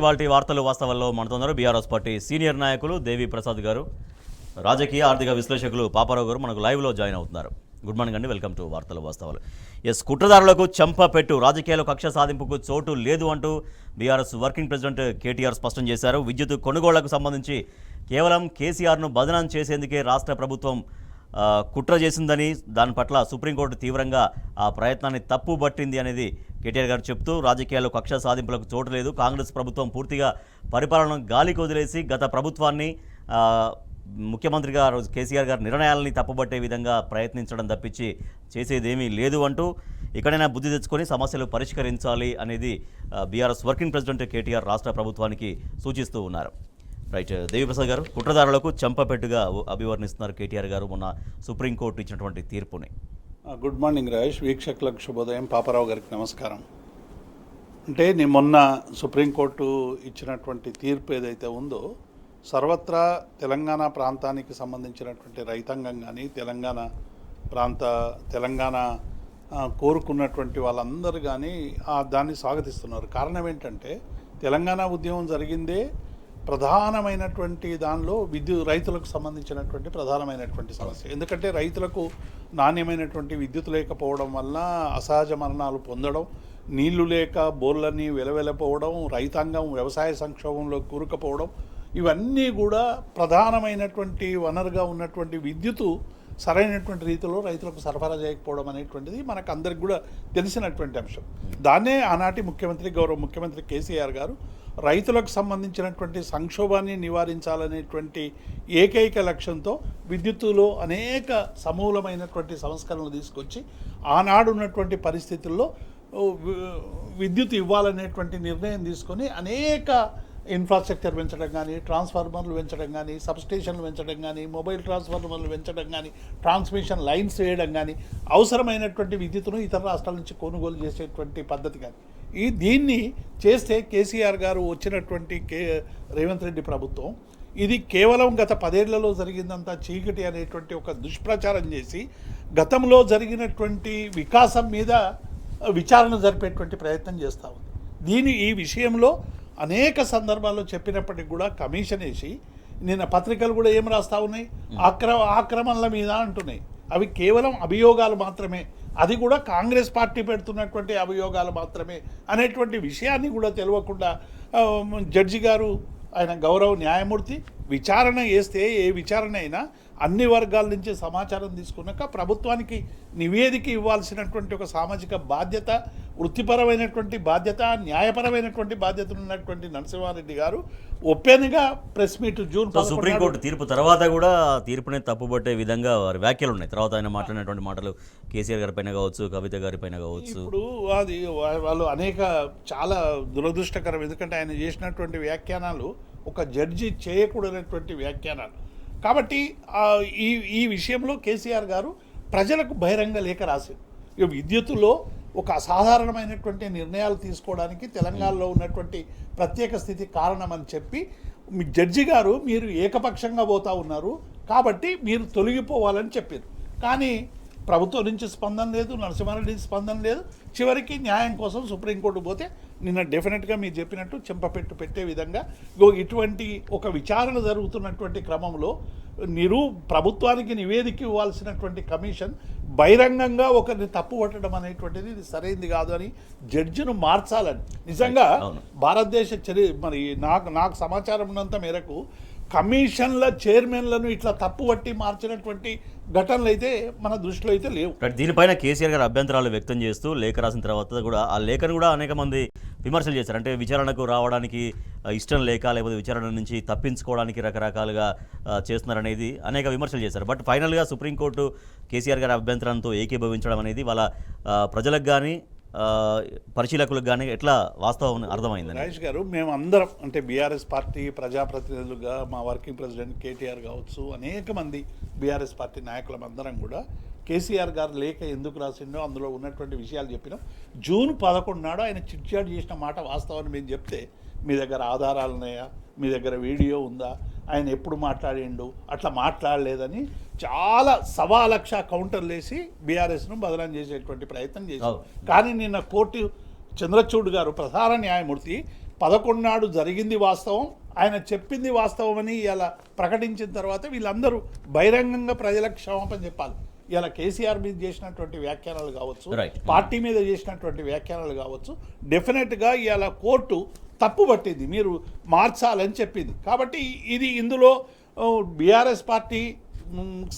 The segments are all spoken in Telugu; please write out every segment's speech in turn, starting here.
ఇవాల్టి వార్తలు వాస్తవాల్లో మనతో బీఆర్ఎస్ పార్టీ సీనియర్ నాయకులు దేవి ప్రసాద్ గారు, రాజకీయ ఆర్థిక విశ్లేషకులు పాపారావు గారు మనకు లైవ్లో జాయిన్ అవుతున్నారు. గుడ్ మార్నింగ్ అండి, వెల్కమ్ టు వార్తలు వాస్తవాలు. కుట్రదారులకు చెంపపెట్టు, రాజకీయాలు కక్ష సాధింపుకు చోటు లేదు అంటూ బీఆర్ఎస్ వర్కింగ్ ప్రెసిడెంట్ కేటీఆర్ స్పష్టం చేశారు. విద్యుత్ కొనుగోళ్లకు సంబంధించి కేవలం కేసీఆర్ను బదనాం చేసేందుకే రాష్ట్ర ప్రభుత్వం కుట్ర చేసిందని, దాని పట్ల సుప్రీంకోర్టు తీవ్రంగా ఆ ప్రయత్నాన్ని తప్పుబట్టింది అనేది కేటీఆర్ గారు చెప్తూ, రాజకీయాల్లో కక్ష సాధింపులకు చోటు లేదు, కాంగ్రెస్ ప్రభుత్వం పూర్తిగా పరిపాలన గాలికి వదిలేసి గత ప్రభుత్వాన్ని ముఖ్యమంత్రిగా కేసీఆర్ గారి నిర్ణయాలని తప్పుబట్టే విధంగా ప్రయత్నించడం తప్పించి చేసేదేమీ లేదు అంటూ, ఇక్కడైనా బుద్ధి తెచ్చుకొని సమస్యలు పరిష్కరించాలి అనేది బీఆర్ఎస్ వర్కింగ్ ప్రెసిడెంట్ కేటీఆర్ రాష్ట్ర ప్రభుత్వానికి సూచిస్తూ ఉన్నారు. రైట్, దేవిప్రసాద్ గారు, కుట్రదారులకు చెంపపెట్టుగా అభివర్ణిస్తున్నారు కేటీఆర్ గారు మొన్న సుప్రీంకోర్టు ఇచ్చినటువంటి తీర్పుని. గుడ్ మార్నింగ్ రాజేష్, వీక్షకులకు శుభోదయం. పాపారావు గారికి నమస్కారం. అంటే మొన్న సుప్రీంకోర్టు ఇచ్చినటువంటి తీర్పు ఏదైతే ఉందో, సర్వత్రా తెలంగాణ ప్రాంతానికి సంబంధించినటువంటి రైతాంగం కానీ, తెలంగాణ కోరుకున్నటువంటి వాళ్ళందరూ కానీ దాన్ని స్వాగతిస్తున్నారు. కారణం ఏంటంటే, తెలంగాణ ఉద్యమం జరిగిందే ప్రధానమైనటువంటి దానిలో రైతులకు సంబంధించినటువంటి ప్రధానమైనటువంటి సమస్య. ఎందుకంటే రైతులకు నాణ్యమైనటువంటి విద్యుత్ లేకపోవడం వల్ల అసహజ మరణాలు పొందడం, నీళ్లు లేక బోర్లన్నీ వెలవెలపోవడం, రైతాంగం వ్యవసాయ సంక్షోభంలో కూరుకుపోవడం, ఇవన్నీ కూడా ప్రధానమైనటువంటి వనరుగా ఉన్నటువంటి విద్యుత్తు సరైనటువంటి రీతిలో రైతులకు సరఫరా చేయకపోవడం అనేటువంటిది మనకు అందరికి కూడా తెలిసినటువంటి అంశం. దాన్నే ఆనాటి గౌరవ ముఖ్యమంత్రి కేసీఆర్ గారు రైతులకు సంబంధించినటువంటి సంక్షోభాన్ని నివారించాలనేటువంటి ఏకైక లక్ష్యంతో విద్యుత్తులో అనేక సమూలమైనటువంటి సంస్కరణలు తీసుకొచ్చి ఆనాడు ఉన్నటువంటి పరిస్థితుల్లో విద్యుత్ ఇవ్వాలనేటువంటి నిర్ణయం తీసుకొని అనేక ఇన్ఫ్రాస్ట్రక్చర్ పెంచడం కానీ, ట్రాన్స్ఫార్మర్లు పెంచడం కానీ, సబ్స్టేషన్లు పెంచడం కానీ, మొబైల్ ట్రాన్స్ఫార్మర్లు పెంచడం కానీ, ట్రాన్స్మిషన్ లైన్స్ వేయడం కానీ, అవసరమైనటువంటి విద్యుత్తును ఇతర రాష్ట్రాల నుంచి కొనుగోలు చేసేటువంటి పద్ధతి కానీ, దీన్ని చేస్తే కేసీఆర్ గారు వచ్చినటువంటి రేవంత్ రెడ్డి ప్రభుత్వం ఇది కేవలం గత 10 ఏళ్లలో జరిగిందంతా చీకటి అనేటువంటి ఒక దుష్ప్రచారం చేసి గతంలో జరిగినటువంటి వికాసం మీద విచారణ జరిపేటువంటి ప్రయత్నం చేస్తూ ఉంది. ఈ విషయంలో అనేక సందర్భాల్లో చెప్పినప్పటికి కూడా కమిషన్ వేసి నిన్న పత్రికలు కూడా ఏం రాస్తూ ఉన్నాయి, ఆక్రమణల మీద అంటున్నాయి. అవి కేవలం అభియోగాలు మాత్రమే, అది కూడా కాంగ్రెస్ పార్టీ పెడుతున్నటువంటి అభియోగాలు మాత్రమే అనేటువంటి విషయాన్ని కూడా తెలియకుండా జడ్జి గారు, ఆయన గౌరవ న్యాయమూర్తి, విచారణ చేస్తే ఏ విచారణ అయినా అన్ని వర్గాల నుంచి సమాచారం తీసుకున్నాక ప్రభుత్వానికి నివేదిక ఇవ్వాల్సినటువంటి ఒక సామాజిక బాధ్యత, వృత్తిపరమైనటువంటి బాధ్యత, న్యాయపరమైనటువంటి బాధ్యతలు ఉన్నటువంటి నరసింహారెడ్డి గారు ఓపెన్గా ప్రెస్ మీట్ జూన్ సుప్రీంకోర్టు తీర్పు తర్వాత కూడా తీర్పుని తప్పుబట్టే విధంగా వారి వ్యాఖ్యలు ఉన్నాయి. తర్వాత ఆయన మాట్లాడినటువంటి మాటలు కేసీఆర్ గారి పైన కావచ్చు, కవిత గారి పైన కావచ్చు, ఇప్పుడు అది వాళ్ళు చాలా దురదృష్టకరం. ఎందుకంటే ఆయన చేసినటువంటి వ్యాఖ్యానాలు ఒక జడ్జి చేయకూడనటువంటి వ్యాఖ్యానాలు. కాబట్టి ఈ విషయంలో కేసీఆర్ గారు ప్రజలకు బహిరంగ లేఖ రాశారు. విద్యుత్తులో ఒక అసాధారణమైనటువంటి నిర్ణయాలు తీసుకోవడానికి తెలంగాణలో ఉన్నటువంటి ప్రత్యేక స్థితి కారణమని చెప్పి, జడ్జి గారు మీరు ఏకపక్షంగా పోతూ ఉన్నారు కాబట్టి మీరు తొలగిపోవాలని చెప్పారు. కానీ ప్రభుత్వం నుంచి స్పందన లేదు, నరసింహారెడ్డి నుంచి స్పందన లేదు. చివరికి న్యాయం కోసం సుప్రీంకోర్టు పోతే నిన్న డెఫినెట్గా మీరు చెప్పినట్టు చెంపపెట్టు పెట్టే విధంగా ఇటువంటి ఒక విచారణ జరుగుతున్నటువంటి క్రమంలో ప్రభుత్వానికి నివేదిక ఇవ్వాల్సినటువంటి కమిషన్ బహిరంగంగా ఒకరిని తప్పు పట్టడం అనేటువంటిది ఇది సరైనది కాదు అని జడ్జిను మార్చాలని. నిజంగా భారతదేశ మరి నాకు సమాచారం ఉన్నంత మేరకు కమిషన్ల చైర్మన్లను ఇట్లా తప్పుపట్టి మార్చినటువంటి ఘటనలు అయితే మన దృష్టిలో అయితే లేవు. దీనిపైన కేసీఆర్ గారు అభ్యంతరాలు వ్యక్తం చేస్తూ లేఖ రాసిన తర్వాత కూడా ఆ లేఖను కూడా అనేక మంది విమర్శలు చేశారు. అంటే విచారణకు రావడానికి ఇష్టం లేక, లేకపోతే విచారణ నుంచి తప్పించుకోవడానికి రకరకాలుగా చేస్తున్నారనేది అనేక విమర్శలు చేశారు. బట్ ఫైనల్గా సుప్రీంకోర్టు కేసీఆర్ గారి అభ్యంతరంతో ఏకీభవించడం అనేది వాళ్ళ ప్రజలకు కానీ పరిశీలకులకు కానీ ఎట్లా వాస్తవం అర్థమైంది? రాజేష్ గారు, మేము అందరం అంటే బీఆర్ఎస్ పార్టీ ప్రజాప్రతినిధులుగా మా వర్కింగ్ ప్రెసిడెంట్ కేటీఆర్ కావచ్చు, అనేక మంది బీఆర్ఎస్ పార్టీ నాయకులం అందరం కూడా కేసీఆర్ గారు లేఖ ఎందుకు రాసిండో అందులో ఉన్నటువంటి విషయాలు చెప్పినాం. జూన్ 11 నాడు ఆయన చిట్చాట్ చేసిన మాట వాస్తవాన్ని మేము చెప్తే, మీ దగ్గర ఆధారాలు ఉన్నాయా, మీ దగ్గర వీడియో ఉందా, ఆయన ఎప్పుడు మాట్లాడిండు, అట్లా మాట్లాడలేదని చాలా 1,00,000 కౌంటర్లు వేసి బీఆర్ఎస్ను బదనాం చేసేటువంటి ప్రయత్నం చేశారు. కానీ నిన్న కోర్టు చంద్రచూడ్ గారు, ప్రధాన న్యాయమూర్తి, 11 నాడు జరిగింది వాస్తవం, ఆయన చెప్పింది వాస్తవం అని ఇలా ప్రకటించిన తర్వాత వీళ్ళందరూ బహిరంగంగా ప్రజలకు క్షమాపణ చెప్పాలి. ఇలా కేసీఆర్ మీద చేసినటువంటి వ్యాఖ్యానాలు కావచ్చు, Right. పార్టీ మీద చేసినటువంటి వ్యాఖ్యానాలు కావచ్చు, డెఫినెట్గా ఇలా కోర్టు తప్పు పట్టింది, మీరు మార్చాలని చెప్పింది. కాబట్టి ఇది ఇందులో బీఆర్ఎస్ పార్టీ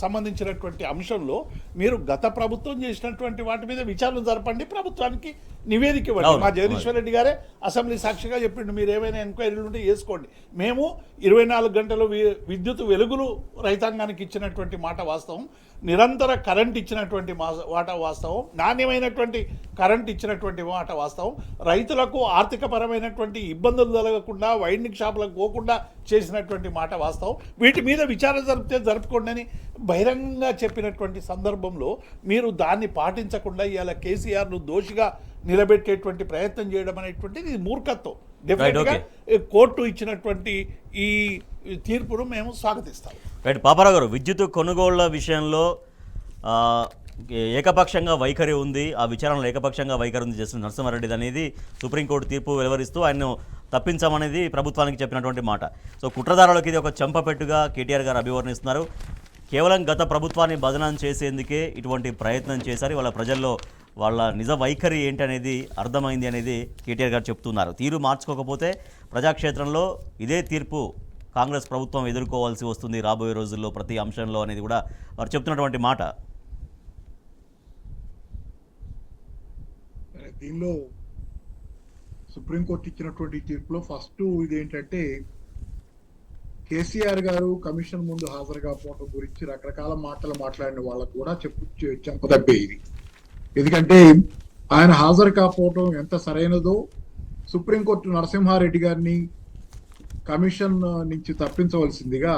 సంబంధించినటువంటి అంశంలో మీరు గత ప్రభుత్వం చేసినటువంటి వాటి మీద విచారణ జరపండి, ప్రభుత్వానికి నివేదిక ఇవ్వండి. అవును, మా జగదీశ్వర్ రెడ్డి గారే అసెంబ్లీ సాక్షిగా చెప్పిండు, మీరు ఏమైనా ఎంక్వైరీలు ఉంటే చేసుకోండి. మేము 24 గంటలు విద్యుత్ వెలుగులు రైతాంగానికి ఇచ్చినటువంటి మాట వాస్తవం, నిరంతర కరెంట్ ఇచ్చినటువంటి మాట వాస్తవం, నాణ్యమైనటువంటి కరెంట్ ఇచ్చినటువంటి మాట వాస్తవం, రైతులకు ఆర్థికపరమైనటువంటి ఇబ్బందులు కలగకుండా వైండింగ్ షాపులకు పోకుండా చేసినటువంటి మాట వాస్తవం. వీటి మీద విచారణ జరిపితే జరుపుకోండి అని బహిరంగంగా చెప్పినటువంటి సందర్భంలో మీరు దాన్ని పాటించకుండా ఇవాళ కేసీఆర్ను దోషిగా నిలబెట్టేటువంటి ప్రయత్నం చేయడం అనేటువంటిది ఇది మూర్ఖత్వం. డెఫినెట్గా కోర్టు ఇచ్చినటువంటి ఈ తీర్పును మేము స్వాగతిస్తాం. రైట్, పాపారావు గారు, విద్యుత్ కొనుగోళ్ల విషయంలో ఏకపక్షంగా వైఖరి ఉంది, ఆ విచారణలో ఏకపక్షంగా వైఖరి ఉంది జస్టిస్ నరసింహారెడ్డి అనేది సుప్రీంకోర్టు తీర్పు వెలువరిస్తూ ఆయన్ను తప్పించామనేది ప్రభుత్వానికి చెప్పినటువంటి మాట. సో కుట్రదారులకు ఇది ఒక చెంపపెట్టుగా కేటీఆర్ గారు అభివర్ణిస్తున్నారు. కేవలం గత ప్రభుత్వాన్ని బదనాం చేసేందుకే ఇటువంటి ప్రయత్నం చేశారు, వాళ్ళ ప్రజల్లో వాళ్ళ నిజ వైఖరి ఏంటనేది అర్థమైంది అనేది కేటీఆర్ గారు చెప్తున్నారు. తీరు మార్చుకోకపోతే ప్రజాక్షేత్రంలో ఇదే తీర్పు కాంగ్రెస్ ప్రభుత్వం ఎదుర్కోవాల్సి వస్తుంది రాబోయే రోజుల్లో ప్రతి అంశంలో అనేది కూడా వారు చెప్తున్నటువంటి మాట. దీనిలో సుప్రీంకోర్టు ఇచ్చినటువంటి తీర్పులో ఫస్ట్ ఇదేంటంటే కేసీఆర్ గారు కమిషన్ ముందు హాజరు కాకపోవడం గురించి రకరకాల మాటలు మాట్లాడిన వాళ్ళకు కూడా చెప్పదబ్బే ఇది. ఎందుకంటే ఆయన హాజరు కాకపోవడం ఎంత సరైనదో సుప్రీంకోర్టు నరసింహారెడ్డి గారిని కమిషన్ నుంచి తప్పించవలసిందిగా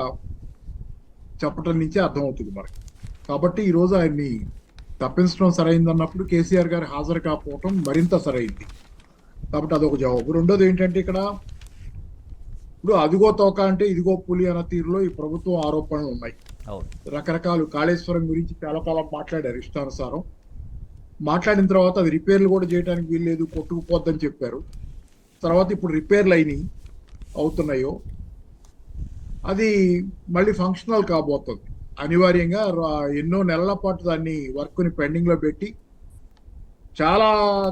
చెప్పటం నుంచి అర్థమవుతుంది మనకి. కాబట్టి ఈరోజు ఆయన్ని తప్పించడం సరైందన్నప్పుడు కేసీఆర్ గారు హాజరు కాకపోవటం మరింత సరైంది. కాబట్టి అదొక జవాబు. రెండోది ఏంటంటే ఇక్కడ ఇప్పుడు అదిగో తోక అంటే ఇదిగో పులి అన్న తీరులో ఈ ప్రభుత్వం ఆరోపణలు ఉన్నాయి. రకరకాలు కాళేశ్వరం గురించి చాలా కాలం మాట్లాడారు ఇష్టానుసారం. మాట్లాడిన తర్వాత అది రిపేర్లు కూడా చేయడానికి వీల్లేదు, కొట్టుకుపోద్దని చెప్పారు. తర్వాత ఇప్పుడు రిపేర్లు అవుతున్నాయో అది మళ్ళీ ఫంక్షనల్ కాబోతుంది. అనివార్యంగా ఎన్నో నెలల పాటు దాన్ని వర్క్ని పెండింగ్లో పెట్టి చాలా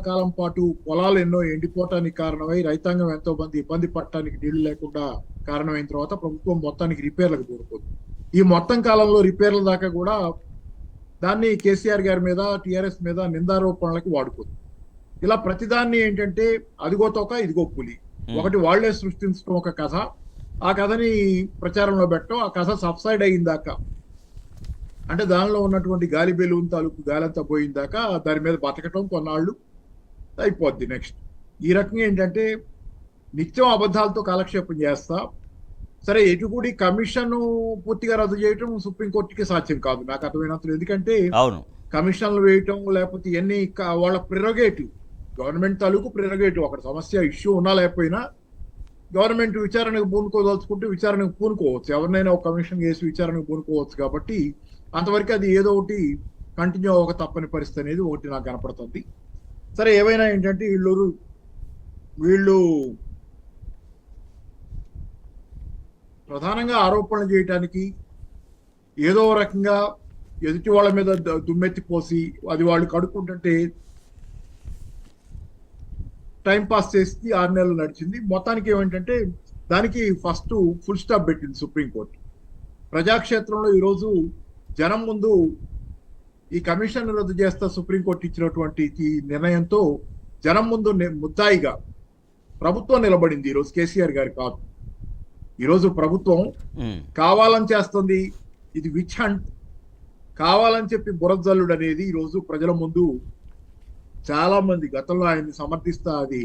కాలం పాటు పొలాలు ఎన్నో ఎండిపోవటానికి కారణమై రైతాంగం ఎంతో మంది ఇబ్బంది పడటానికి నీళ్లు లేకుండా కారణమైన తర్వాత ప్రభుత్వం మొత్తానికి రిపేర్లకు కోరుకుంది. ఈ మొత్తం కాలంలో రిపేర్ల దాకా కూడా దాన్ని కేసీఆర్ గారి మీద టీఆర్ఎస్ మీద నిందారోపణలకు వాడుకుంది. ఇలా ప్రతిదాన్ని ఏంటంటే అదిగో తోక ఇదిగో పులి, ఒకటి వాళ్లే సృష్టించడం ఒక కథ, ఆ కథని ప్రచారంలో పెట్టడం, ఆ కథ సబ్సైడ్ అయ్యిందాక అంటే దానిలో ఉన్నటువంటి గాలి బెలూన్ తాలూకు గాలంతా పోయిందాక దాని మీద బతకటం కొన్నాళ్ళు అయిపోద్ది. నెక్స్ట్ ఈ రకంగా ఏంటంటే నిత్యం అబద్ధాలతో కాలక్షేపం చేస్తా. సరే, ఎటుకూడి కమిషన్ పూర్తిగా రద్దు చేయటం సుప్రీంకోర్టుకి సాధ్యం కాదు నాకు అర్థమైనంత. ఎందుకంటే కమిషన్లు వేయటం లేకపోతే ఇవన్నీ వాళ్ళ ప్రిరోగేటివ్, గవర్నమెంట్ తాలూకు ప్రిరోగేటివ్. అక్కడ సమస్య ఇష్యూ ఉన్నా లేకపోయినా గవర్నమెంట్ విచారణకు పూనుకోదలుచుకుంటే విచారణకు పూనుకోవచ్చు, ఎవరినైనా ఒక కమిషన్ వేసి విచారణకు పూనుకోవచ్చు. కాబట్టి అంతవరకు అది ఏదో ఒకటి కంటిన్యూ అవ్వక తప్పని పరిస్థితి అనేది ఒకటి నాకు కనపడుతుంది. సరే, ఏవైనా ఏంటంటే వీళ్ళు ప్రధానంగా ఆరోపణలు చేయటానికి ఏదో రకంగా ఎదుటి వాళ్ళ మీద దుమ్మెత్తి పోసి అది వాళ్ళు కడుక్కుంటుంటే టైం పాస్ చేసి 6 నెలలు నడిచింది. మొత్తానికి ఏమంటే దానికి ఫస్ట్ ఫుల్ స్టాప్ పెట్టింది సుప్రీంకోర్టు. ప్రజాక్షేత్రంలో ఈరోజు జనం ముందు ఈ కమిషన్ రద్దు చేస్తా సుప్రీంకోర్టు ఇచ్చినటువంటి ఈ నిర్ణయంతో జనం ముందు ముద్దాయిగా ప్రభుత్వం నిలబడింది. ఈరోజు కేసీఆర్ గారు కాదు, ఈరోజు ప్రభుత్వం కావాలని చేస్తుంది. ఇది విచ్ హంట్, కావాలని చెప్పి బురజల్లుడు అనేది ఈరోజు ప్రజల ముందు చాలా మంది గతంలో ఆయన్ని సమర్థిస్తా, అది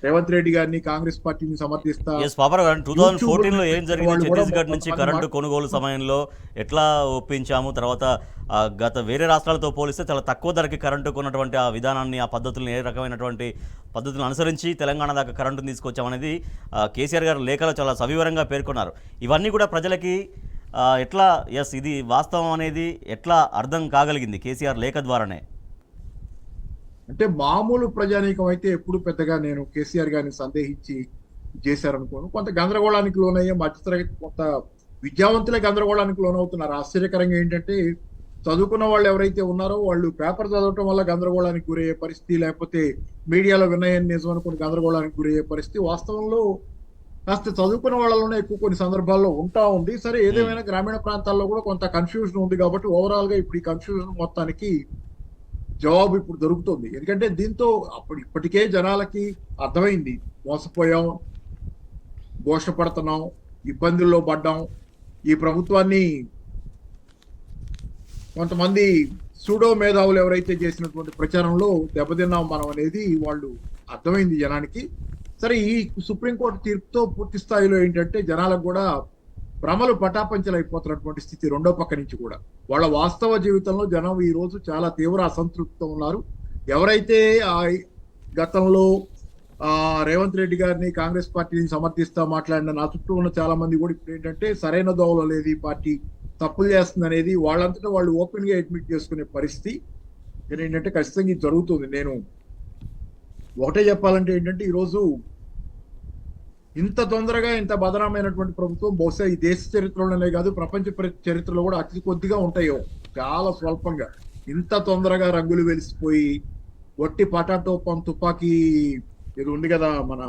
రేవంత్ రెడ్డి గారిని కాంగ్రెస్ పార్టీని సమర్థిస్తా. 2014లో ఏం జరిగింది, ఛత్తీస్గఢ్ నుంచి కరెంటు కొనుగోలు సమయంలో ఎట్లా ఒప్పించాము, తర్వాత గత వేరే రాష్ట్రాలతో పోలిస్తే చాలా తక్కువ ధరకి కరెంటు కొన్నటువంటి ఆ విధానాన్ని, ఆ పద్ధతులను, ఏ రకమైనటువంటి పద్ధతులను అనుసరించి తెలంగాణ దాకా కరెంటును తీసుకొచ్చామనేది కేసీఆర్ గారు లేఖలో చాలా సవివరంగా పేర్కొన్నారు. ఇవన్నీ కూడా ప్రజలకి ఎట్లా ఇది వాస్తవం అనేది ఎట్లా అర్థం కాగలిగింది కేసీఆర్ లేఖ ద్వారానే? అంటే మామూలు ప్రజానీకం అయితే ఎప్పుడు పెద్దగా నేను కేసీఆర్ గారిని సందేహించి చేశారనుకోను. కొంత గందరగోళానికి లోనయ్యే మధ్యతరగతి కొంత విద్యావంతులే గందరగోళానికి లోనవుతున్నారు. ఆశ్చర్యకరంగా ఏంటంటే చదువుకున్న వాళ్ళు ఎవరైతే ఉన్నారో వాళ్ళు పేపర్ చదవటం వల్ల గందరగోళానికి గురయ్యే పరిస్థితి, లేకపోతే మీడియాలో వినయం నిజం అనుకుని గందరగోళానికి గురయ్యే పరిస్థితి వాస్తవంలో కాస్త చదువుకున్న వాళ్ళలోనే ఎక్కువ కొన్ని సందర్భాల్లో ఉంటా ఉంది. సరే, ఏదేమైనా గ్రామీణ ప్రాంతాల్లో కూడా కొంత కన్ఫ్యూజన్ ఉంది కాబట్టి ఓవరాల్ గా ఇప్పుడు ఈ కన్ఫ్యూజన్ మొత్తానికి జవాబు ఇప్పుడు దొరుకుతుంది. ఎందుకంటే దీంతో ఇప్పటికే జనాలకి అర్థమైంది, మోసపోయాం, ఘోషపడుతున్నాం, ఇబ్బందుల్లో పడ్డాం, ఈ ప్రభుత్వాన్ని కొంతమంది సూడో మేధావులు ఎవరైతే చేసినటువంటి ప్రచారంలో దెబ్బతిన్నాం మనం అనేది వాళ్ళు అర్థమైంది జనానికి. సరే, ఈ సుప్రీంకోర్టు తీర్పుతో పూర్తి స్థాయిలో ఏంటంటే జనాలకు కూడా భ్రమలు పటాపంచలు అయిపోతున్నటువంటి స్థితి రెండో పక్క నుంచి కూడా. వాళ్ళ వాస్తవ జీవితంలో జనం ఈ రోజు చాలా తీవ్ర అసంతృప్తితో ఉన్నారు. ఎవరైతే గతంలో రేవంత్ రెడ్డి గారిని, కాంగ్రెస్ పార్టీని సమర్థిస్తా మాట్లాడిన నా చుట్టూ ఉన్న చాలా మంది కూడా ఇప్పుడు ఏంటంటే సరైన దోవలో లేదు, ఈ పార్టీ తప్పులు చేస్తుంది అనేది వాళ్ళంతటా వాళ్ళు ఓపెన్ గా అడ్మిట్ చేసుకునే పరిస్థితి ఏంటంటే ఖచ్చితంగా ఇది జరుగుతుంది. నేను ఒకటే చెప్పాలంటే ఏంటంటే ఈరోజు ఇంత తొందరగా ఇంత బదనామైనటువంటి ప్రభుత్వం బహుశా ఈ దేశ చరిత్రలోనే కాదు ప్రపంచ చరిత్రలో కూడా అతి కొద్దిగా ఉంటాయో, చాలా స్వల్పంగా ఇంత తొందరగా రంగులు వెలిసిపోయి వట్టి పటాటోపం తుపాకీ ఇది ఉంది కదా మన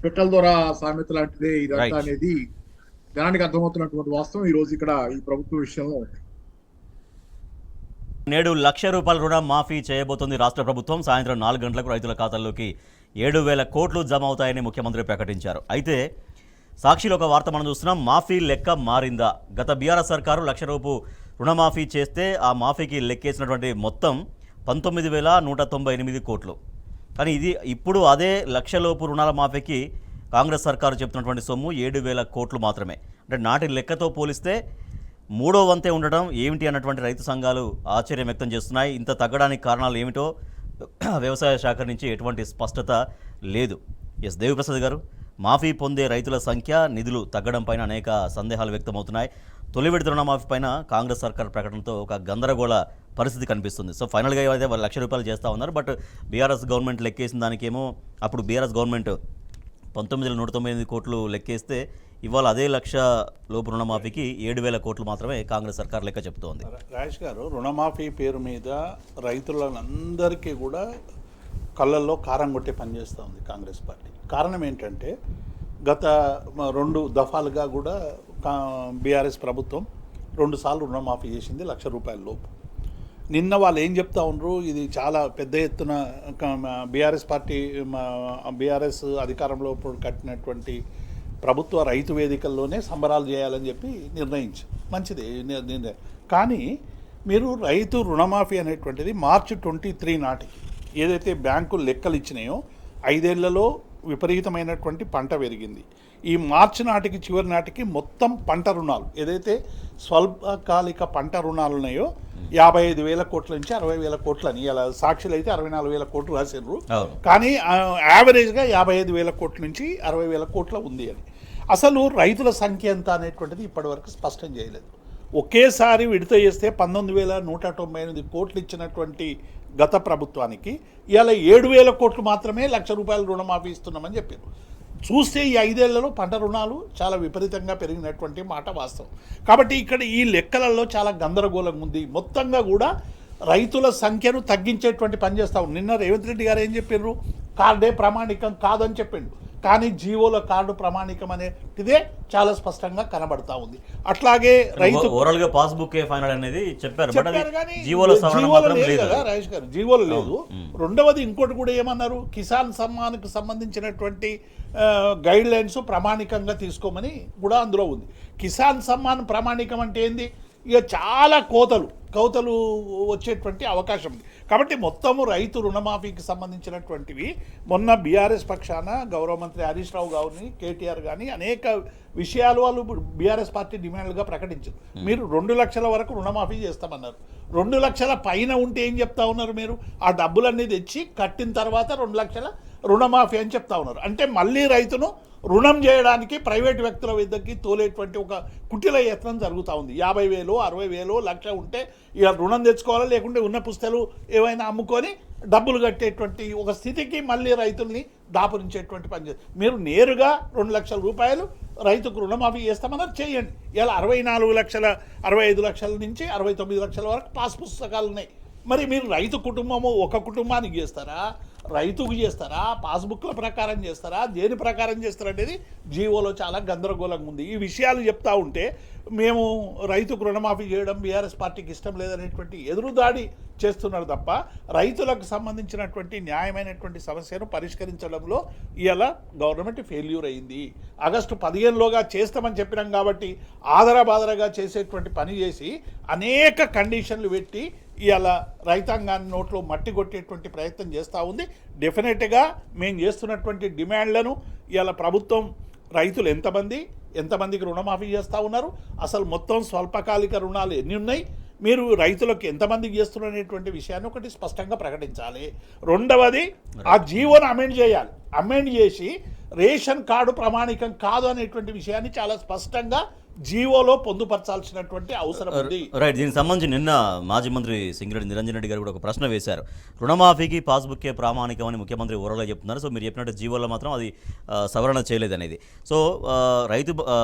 పిట్టల ద్వారా సామెత లాంటిదే ఇదంతా అనేది జనానికి అర్థమవుతున్నటువంటి వాస్తవం ఈ రోజు ఇక్కడ ఈ ప్రభుత్వ విషయంలో ఉంది. నేడు ₹1,00,000 రుణ మాఫీ చేయబోతోంది రాష్ట్ర ప్రభుత్వం. సాయంత్రం 4 గంటలకు రైతుల ఖాతాల్లోకి 7,000 కోట్లు జమ అవుతాయని ముఖ్యమంత్రి ప్రకటించారు. అయితే సాక్షిలో ఒక వార్త మనం చూస్తున్నాం, మాఫీ లెక్క మారిందా? గత బీఆర్ఎస్ సర్కారు ₹1,00,000 రుణమాఫీ చేస్తే ఆ మాఫీకి లెక్కేసినటువంటి మొత్తం 19,198 కోట్లు. కానీ ఇప్పుడు అదే ₹1,00,000 రుణాల మాఫీకి కాంగ్రెస్ సర్కారు చెప్తున్నటువంటి సొమ్ము 7,000 కోట్లు మాత్రమే. అంటే నాటి లెక్కతో పోలిస్తే మూడో వంతే ఉండడం ఏమిటి అన్నటువంటి రైతు సంఘాలు ఆశ్చర్యం వ్యక్తం చేస్తున్నాయి. ఇంత తగ్గడానికి కారణాలు ఏమిటో వ్యవసాయ శాఖ నుంచి ఎటువంటి స్పష్టత లేదు. దేవిప్రసాద్ గారు, మాఫీ పొందే రైతుల సంఖ్య, నిధులు తగ్గడం పైన అనేక సందేహాలు వ్యక్తమవుతున్నాయి. తొలి విడత రుణమాఫీ పైన కాంగ్రెస్ సర్కార్ ప్రకటనతో ఒక గందరగోళ పరిస్థితి కనిపిస్తుంది. సో ఫైనల్గా అయితే వాళ్ళు ₹1,00,000 చేస్తూ ఉన్నారు. బట్ బీఆర్ఎస్ గవర్నమెంట్ లెక్కేసిన దానికేమో అప్పుడు బీఆర్ఎస్ గవర్నమెంట్ 19,198 కోట్లు లెక్కేస్తే ఇవాళ అదే ₹1,00,000 రుణమాఫీకి 7,000 కోట్లు మాత్రమే కాంగ్రెస్ సర్కార్ లెక్క చెబుతోంది. రాజేష్ గారు, రుణమాఫీ పేరు మీద రైతులందరికీ కూడా కళ్ళల్లో కారం కొట్టే పనిచేస్తూ ఉంది కాంగ్రెస్ పార్టీ. కారణం ఏంటంటే గత 2 దఫాలుగా కూడా బీఆర్ఎస్ ప్రభుత్వం 2 సార్లు రుణమాఫీ చేసింది ₹1,00,000 లోపు. నిన్న వాళ్ళు ఏం చెప్తా ఉన్నారు, ఇది చాలా పెద్ద ఎత్తున బీఆర్ఎస్ అధికారంలో కట్టినటువంటి ప్రభుత్వ రైతు వేదికల్లోనే సంబరాలు చేయాలని చెప్పి నిర్ణయించారు. మంచిది నిర్ణయం. కానీ మీరు రైతు రుణమాఫీ అనేటువంటిది మార్చి 23 నాటికి ఏదైతే బ్యాంకులు లెక్కలు ఇచ్చినాయో 5 ఏళ్లలో విపరీతమైనటువంటి పంట పెరిగింది. ఈ మార్చి నాటికి చివరి నాటికి మొత్తం పంట రుణాలు ఏదైతే స్వల్పకాలిక పంట రుణాలు ఉన్నాయో 55,000 కోట్ల నుంచి 60,000 కోట్లని, ఇలా సాక్షులు అయితే 64,000 కోట్లు రాసిర్రు. కానీ యావరేజ్గా 55,000 కోట్ల నుంచి 60,000 కోట్ల ఉంది అని. అసలు రైతుల సంఖ్య ఎంత అనేటువంటిది ఇప్పటివరకు స్పష్టం చేయలేదు. ఒకేసారి విడత చేస్తే 19,198 కోట్లు ఇచ్చినటువంటి గత ప్రభుత్వానికి ఇవాళ 7,000 కోట్లు మాత్రమే ₹1,00,000 రుణమాఫీ ఇస్తున్నామని చెప్పారు. చూస్తే ఈ 5 ఏళ్లలో పంట రుణాలు చాలా విపరీతంగా పెరిగినటువంటి మాట వాస్తవం. కాబట్టి ఇక్కడ ఈ లెక్కలలో చాలా గందరగోళం ఉంది. మొత్తంగా కూడా రైతుల సంఖ్యను తగ్గించేటువంటి పని చేస్తాం. నిన్న రేవంత్ రెడ్డి గారు ఏం చెప్పారు, కార్డే ప్రామాణికం కాదని చెప్పిండు. కానీ జీవోల కార్డు ప్రామాణికం అనేటిదే చాలా స్పష్టంగా కనబడతా ఉంది. అట్లాగే రైతు ఓవరాల్గా పాస్బుక్ ఫైనల్ అనేది చెప్పారు కానీ జీవోలో లేదు కదా రాజేష్ గారు, జీవోలు లేదు. రెండవది ఇంకోటి కూడా ఏమన్నారు, కిసాన్ సమ్మాన్కు సంబంధించినటువంటి గైడ్ లైన్స్ ప్రామాణికంగా తీసుకోమని కూడా అందులో ఉంది. కిసాన్ సమ్మాన్ ప్రామాణికం అంటే ఏంది, ఇక చాలా కోతలు వచ్చేటువంటి అవకాశం ఉంది. కాబట్టి మొత్తము రైతు రుణమాఫీకి సంబంధించినటువంటివి మొన్న బీఆర్ఎస్ పక్షాన గౌరవ మంత్రి హరీష్ రావు గారిని, కేటీఆర్ కానీ అనేక విషయాలు వాళ్ళు బీఆర్ఎస్ పార్టీ డిమాండ్లుగా ప్రకటించారు. మీరు 2 లక్షల వరకు రుణమాఫీ చేస్తామన్నారు. 2 లక్షల పైన ఉంటే ఏం చెప్తా ఉన్నారు, మీరు ఆ డబ్బులన్నీ తెచ్చి కట్టిన తర్వాత 2 లక్షల రుణమాఫీ అని చెప్తా ఉన్నారు. అంటే మళ్ళీ రైతును రుణం చేయడానికి ప్రైవేట్ వ్యక్తుల వద్దకి తోలేటువంటి ఒక కుటిల యత్నం జరుగుతూ ఉంది. 50,000, 60,000, లక్ష ఉంటే ఇక రుణం తెచ్చుకోవాలి, లేకుంటే ఉన్న పుస్తకాలు ఏవైనా అమ్ముకొని డబ్బులు కట్టేటువంటి ఒక స్థితికి మళ్ళీ రైతుల్ని దాపురించేటువంటి పని చేస్తారు. మీరు నేరుగా 2 లక్షల రూపాయలు రైతుకు రుణమాఫీ చేస్తామన్నారు, చేయండి. ఇలా 64 లక్షల 65 లక్షల నుంచి 69 లక్షల వరకు పాస్ పుస్తకాలు ఉన్నాయి. మరి మీరు రైతు కుటుంబము ఒక కుటుంబానికి చేస్తారా, రైతుకు చేస్తారా, పాస్బుక్ల ప్రకారం చేస్తారా, దేని ప్రకారం చేస్తారా అనేది జీవోలో చాలా గందరగోళంగా ఉంది. ఈ విషయాలు చెప్తా ఉంటే మేము రైతుకు రుణమాఫీ చేయడం బీఆర్ఎస్ పార్టీకి ఇష్టం లేదనేటువంటి ఎదురుదాడి చేస్తున్నారు తప్ప రైతులకు సంబంధించినటువంటి న్యాయమైనటువంటి సమస్యను పరిష్కరించడంలో ఇవాళ గవర్నమెంట్ ఫెయిల్యూర్ అయింది. ఆగస్టు 15లోగా చేస్తామని చెప్పినాం కాబట్టి ఆదరబాదరగా చేసేటువంటి పని చేసి అనేక కండిషన్లు పెట్టి ఇవాళ రైతాంగాన్ని నోట్లో మట్టి కొట్టేటువంటి ప్రయత్నం చేస్తూ ఉంది. డెఫినెట్గా మేము చేస్తున్నటువంటి డిమాండ్లను ఇవాళ ప్రభుత్వం రైతులు ఎంతమందికి రుణమాఫీ చేస్తూ ఉన్నారు, అసలు మొత్తం స్వల్పకాలిక రుణాలు ఎన్ని ఉన్నాయి, మీరు రైతులకు ఎంతమందికి చేస్తున్నటువంటి విషయాన్ని ఒకటి స్పష్టంగా ప్రకటించాలి. రెండవది ఆ జీవోను అమెండ్ చేయాలి. అమెండ్ చేసి రేషన్ కార్డు ప్రామాణికం కాదు అనేటువంటి విషయాన్ని చాలా స్పష్టంగా జీవోలో పొందుపరచాల్సినటువంటి అవసరం ఉంది. రైట్. దీనికి సంబంధించి నిన్న మాజీ మంత్రి సింగిరెడ్డి నిరంజన్ రెడ్డి గారు కూడా ఒక ప్రశ్న వేశారు. రుణమాఫీకి పాస్బుక్కే ప్రామాణికం అని ముఖ్యమంత్రి ఓరలో చెప్తున్నారు. సో మీరు చెప్పినట్టు జీవోలో మాత్రం అది సవరణ చేయలేదనేది. సో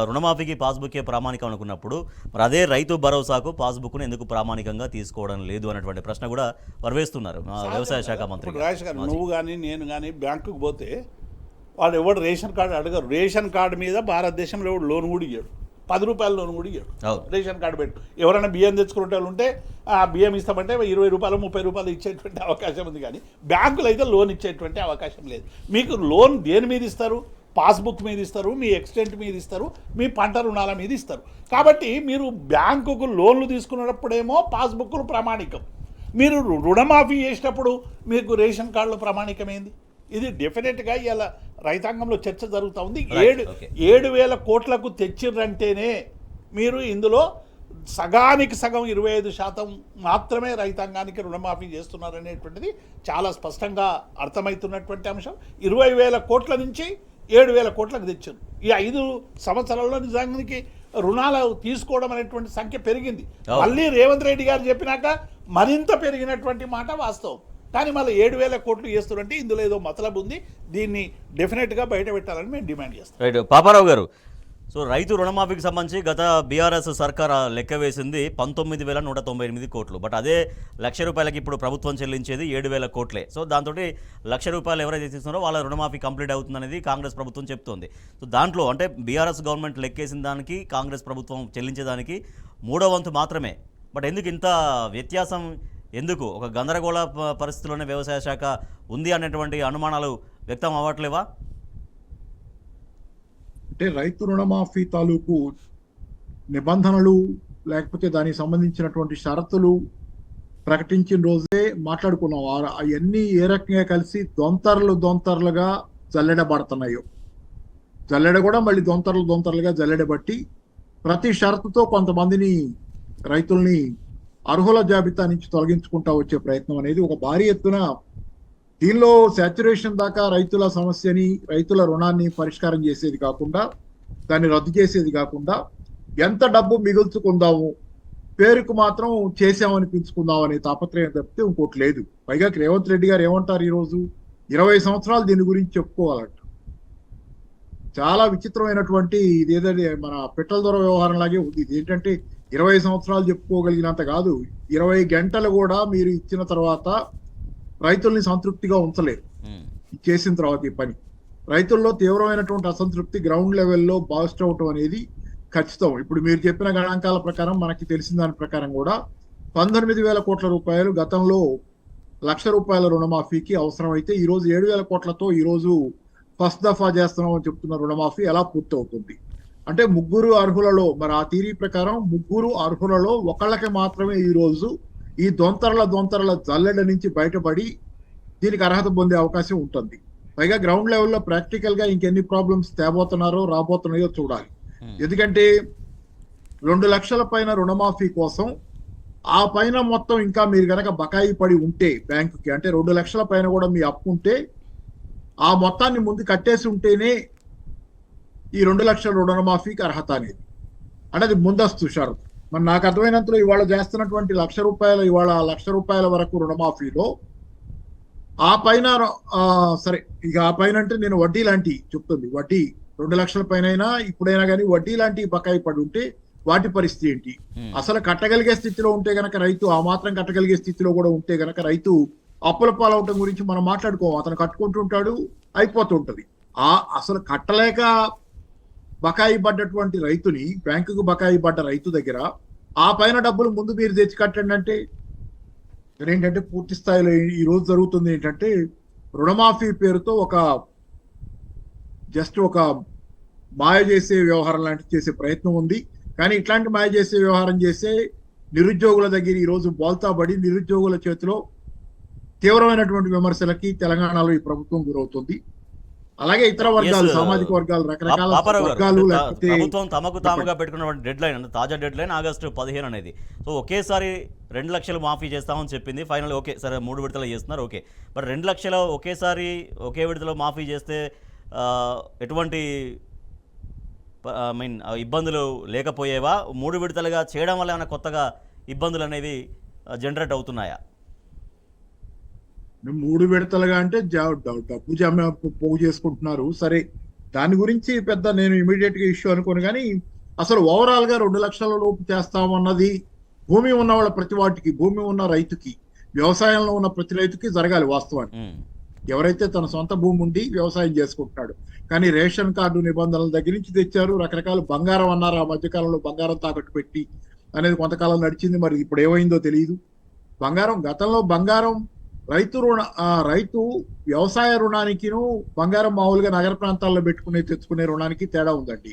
రుణమాఫీకి పాస్బుక్కే ప్రామాణికం అనుకున్నప్పుడు మరి అదే రైతు భరోసాకు పాస్బుక్ను ఎందుకు ప్రామాణికంగా తీసుకోవడం లేదు అనేటువంటి ప్రశ్న కూడా వర్వేస్తున్నారు వ్యవసాయ శాఖ మంత్రి. రాజేష్ గారు, నువ్వు కానీ నేను కానీ బ్యాంకుకు పోతే వాడు ఎవడు రేషన్ కార్డు అడగరు. రేషన్ కార్డు మీద భారతదేశంలో ఎవడు లోన్ కూడా ఇయ్యాడు, 10 రూపాయల లోన్ కూడా ఇయ్యాడు. రేషన్ కార్డు పెట్టు. ఎవరైనా బియ్యం తెచ్చుకునే వాళ్ళు ఉంటే ఆ బియ్యం ఇస్తామంటే 20 రూపాయలు 30 రూపాయలు ఇచ్చేటువంటి అవకాశం ఉంది, కానీ బ్యాంకులు అయితే లోన్ ఇచ్చేటువంటి అవకాశం లేదు. మీకు లోన్ దేని మీద ఇస్తారు? పాస్బుక్ మీద ఇస్తారు, మీ ఎక్స్టెంట్ మీద ఇస్తారు, మీ పంట రుణాల మీద ఇస్తారు. కాబట్టి మీరు బ్యాంకుకు లోన్లు తీసుకున్నప్పుడేమో పాస్బుక్లు ప్రామాణికం, మీరు రుణమాఫీ చేసేటప్పుడు మీకు రేషన్ కార్డులు ప్రామాణికమైంది. ఇది డెఫినెట్గా ఇలా రైతాంగంలో చర్చ జరుగుతూ ఉంది. 7,000 కోట్లకు తెచ్చిర్రంటేనే మీరు ఇందులో సగానికి సగం 25% మాత్రమే రైతాంగానికి రుణమాఫీ చేస్తున్నారనేటువంటిది చాలా స్పష్టంగా అర్థమవుతున్నటువంటి అంశం. 20,000 కోట్ల నుంచి 7,000 కోట్లకు తెచ్చారు. ఈ 5 సంవత్సరాల్లో నిజానికి రుణాలు తీసుకోవడం అనేటువంటి సంఖ్య పెరిగింది. మళ్ళీ రేవంత్ రెడ్డి గారు చెప్పినాక మరింత పెరిగినటువంటి మాట వాస్తవం. కానీ మళ్ళీ 7,000 కోట్లు చేస్తున్నారంటే ఇందులో ఏదో మతలబు ఉంది. దీన్ని డెఫినెట్గా బయట పెట్టాలని మేము డిమాండ్ చేస్తాం. రైట్. పాపారావు గారు, సో రైతు రుణమాఫీకి సంబంధించి గత బీఆర్ఎస్ సర్కార్ లెక్క వేసింది 19,198 కోట్లు. బట్ అదే ₹1,00,000 ఇప్పుడు ప్రభుత్వం చెల్లించేది 7,000 కోట్లే. సో దాంతో ₹1,00,000 ఎవరైతే తీసుకున్నారో వాళ్ళ రుణమాఫీ కంప్లీట్ అవుతుందనేది కాంగ్రెస్ ప్రభుత్వం చెప్తోంది. సో దాంట్లో అంటే బీఆర్ఎస్ గవర్నమెంట్ లెక్కేసిన దానికి కాంగ్రెస్ ప్రభుత్వం చెల్లించేదానికి 3వ వంతు మాత్రమే. బట్ ఎందుకు ఇంత వ్యత్యాసం? ఎందుకు ఒక గందరగోళ పరిస్థితిలోనే వ్యవసాయ శాఖ ఉంది అనేటువంటి అనుమానాలు వ్యక్తం అవ్వట్లేవా? అంటే రైతు రుణమాఫీ తాలూకు నిబంధనలు లేకపోతే దానికి సంబంధించినటువంటి షరతులు ప్రకటించిన రోజే మాట్లాడుకున్నాం. అవన్నీ ఏ రకంగా కలిసి దొంతరలుగా జల్లెడబడుతున్నాయో, జల్లెడ కూడా మళ్ళీ దొంతరలుగా జల్లెడబట్టి ప్రతి షరతుతో కొంతమందిని రైతుల్ని అర్హుల జాబితా నుంచి తొలగించుకుంటా వచ్చే ప్రయత్నం అనేది ఒక భారీ ఎత్తున. దీనిలో సాచ్యురేషన్ దాకా రైతుల సమస్యని, రైతుల రుణాన్ని పరిష్కారం చేసేది కాకుండా, దాన్ని రద్దు చేసేది కాకుండా, ఎంత డబ్బు మిగుల్చుకుందాము, పేరుకు మాత్రం చేసామనిపించుకుందాం అనే తాపత్రయం తప్పితే ఇంకోటి లేదు. పైగా రేవంత్ రెడ్డి గారు ఏమంటారు, ఈరోజు 20 సంవత్సరాలు దీని గురించి చెప్పుకోవాలంట. చాలా విచిత్రమైనటువంటి ఇదేదో మన పెట్రోల్ ధర వ్యవహారం లాగే ఉంది. ఇది ఏంటంటే 20 సంవత్సరాలు చెప్పుకోగలిగినంత కాదు, 20 గంటలు కూడా మీరు ఇచ్చిన తర్వాత రైతుల్ని సంతృప్తిగా ఉంచలేరు. చేసిన తర్వాత ఈ పని రైతుల్లో తీవ్రమైనటువంటి అసంతృప్తి గ్రౌండ్ లెవెల్లో బాస్ట్ అవటం అనేది ఖచ్చితం. ఇప్పుడు మీరు చెప్పిన గణాంకాల ప్రకారం, మనకి తెలిసిన దాని ప్రకారం కూడా 19,000 కోట్ల రూపాయలు గతంలో ₹1,00,000 రుణమాఫీకి అవసరమైతే ఈరోజు 7,000 కోట్లతో ఈరోజు ఫస్ట్ దఫా చేస్తున్నామని చెప్తున్న రుణమాఫీ ఎలా పూర్తవుతుంది? అంటే 3 అర్హులలో, మరి ఆ థీరీ ప్రకారం 3 అర్హులలో ఒకళ్ళకి మాత్రమే ఈరోజు ఈ దొంతరల జల్లెడ నుంచి బయటపడి దీనికి అర్హత పొందే అవకాశం ఉంటుంది. పైగా గ్రౌండ్ లెవెల్లో ప్రాక్టికల్ గా ఇంకెన్ని ప్రాబ్లమ్స్ తేబోతున్నారో రాబోతున్నాయో చూడాలి. ఎందుకంటే 2 లక్షల పైన రుణమాఫీ కోసం ఆ పైన మొత్తం ఇంకా మీరు కనుక బకాయి పడి ఉంటే బ్యాంకుకి, అంటే 2 లక్షల పైన కూడా మీ అప్పు ఉంటే ఆ మొత్తాన్ని ముందు కట్టేసి ఉంటేనే ఈ 2 లక్షల రుణమాఫీకి అర్హత అనేది. అంటే అది ముందస్తు షరతు. మరి నాకు అర్థమైనంతలో ఇవాళ చేస్తున్నటువంటి ₹1,00,000, ఇవాళ ₹1,00,000 వరకు రుణమాఫీలో ఆ పైన సరే, ఇక ఆ పైన అంటే నేను వడ్డీ లాంటి చెప్తుంది, వడ్డీ 2 లక్షల పైన ఇప్పుడైనా కానీ వడ్డీ లాంటి బకాయి పడి ఉంటే వాటి పరిస్థితి ఏంటి? అసలు కట్టగలిగే స్థితిలో ఉంటే గనక రైతు, ఆ మాత్రం కట్టగలిగే స్థితిలో కూడా ఉంటే గనక రైతు అప్పుల పాలవటం గురించి మనం మాట్లాడుకోం. అతను కట్టుకుంటుంటాడు, అయిపోతుంటది. అసలు కట్టలేక బకాయి పడ్డటువంటి రైతుని, బ్యాంకుకు బకాయి పడ్డ రైతు దగ్గర ఆ పైన డబ్బులు ముందు మీరు తెచ్చి కట్టండి అంటే ఏంటంటే, పూర్తి స్థాయిలో ఈ రోజు జరుగుతుంది ఏంటంటే, రుణమాఫీ పేరుతో జస్ట్ ఒక మాయ చేసే వ్యవహారం లాంటిది చేసే ప్రయత్నం ఉంది. కానీ ఇట్లాంటి మాయ చేసే వ్యవహారం చేసే నిరుద్యోగుల దగ్గర ఈ రోజు బోల్తాబడి నిరుద్యోగుల చేతిలో తీవ్రమైనటువంటి విమర్శలకి తెలంగాణలో ఈ ప్రభుత్వం గురవుతుంది. అలాగే ఇతర వర్గాలు, సామాజిక వర్గాలు, రకరకాల వర్గాలు, లేకపోతే ప్రభుత్వం తమకు తాముగా పెట్టుకున్నటువంటి డెడ్ లైన్, అంటే తాజా డెడ్ లైన్ ఆగస్టు 15 అనేది. సో ఒకేసారి 2 లక్షలు మాఫీ చేస్తామని చెప్పింది. ఫైనల్ ఓకే, సరే 3 విడతలు చేస్తున్నారు, ఓకే. బట్ 2 లక్షలు ఒకేసారి ఒకే విడతలో మాఫీ చేస్తే ఎటువంటి ఇబ్బందులు లేకపోయేవా? 3 విడతలుగా చేయడం వల్ల ఏమైనా కొత్తగా ఇబ్బందులు అనేవి జనరేట్ అవుతున్నాయా? 3 విడతలుగా అంటే డబ్బు జమ పోగు చేసుకుంటున్నారు. సరే, దాని గురించి పెద్ద నేను ఇమీడియట్ గా ఇష్యూ అనుకోను. కానీ అసలు ఓవరాల్ గా 2 లక్షల లోపు చేస్తామన్నది భూమి ఉన్న వాళ్ళ ప్రతి వాటికి, భూమి ఉన్న రైతుకి, వ్యవసాయంలో ఉన్న ప్రతి రైతుకి జరగాలి వాస్తవానికి. ఎవరైతే తన సొంత భూమి ఉండి వ్యవసాయం చేసుకుంటున్నాడు. కానీ రేషన్ కార్డు నిబంధనల దగ్గర నుంచి తెచ్చారు. రకరకాల బంగారం అన్నారు, ఆ మధ్యకాలంలో బంగారం తాకట్టు పెట్టి అనేది కొంతకాలం నడిచింది. మరి ఇప్పుడు ఏమైందో తెలియదు. గతంలో బంగారం రైతు వ్యవసాయ రుణానికిను బంగారం మామూలుగా నగర ప్రాంతాల్లో తెచ్చుకునే రుణానికి తేడా ఉందండి.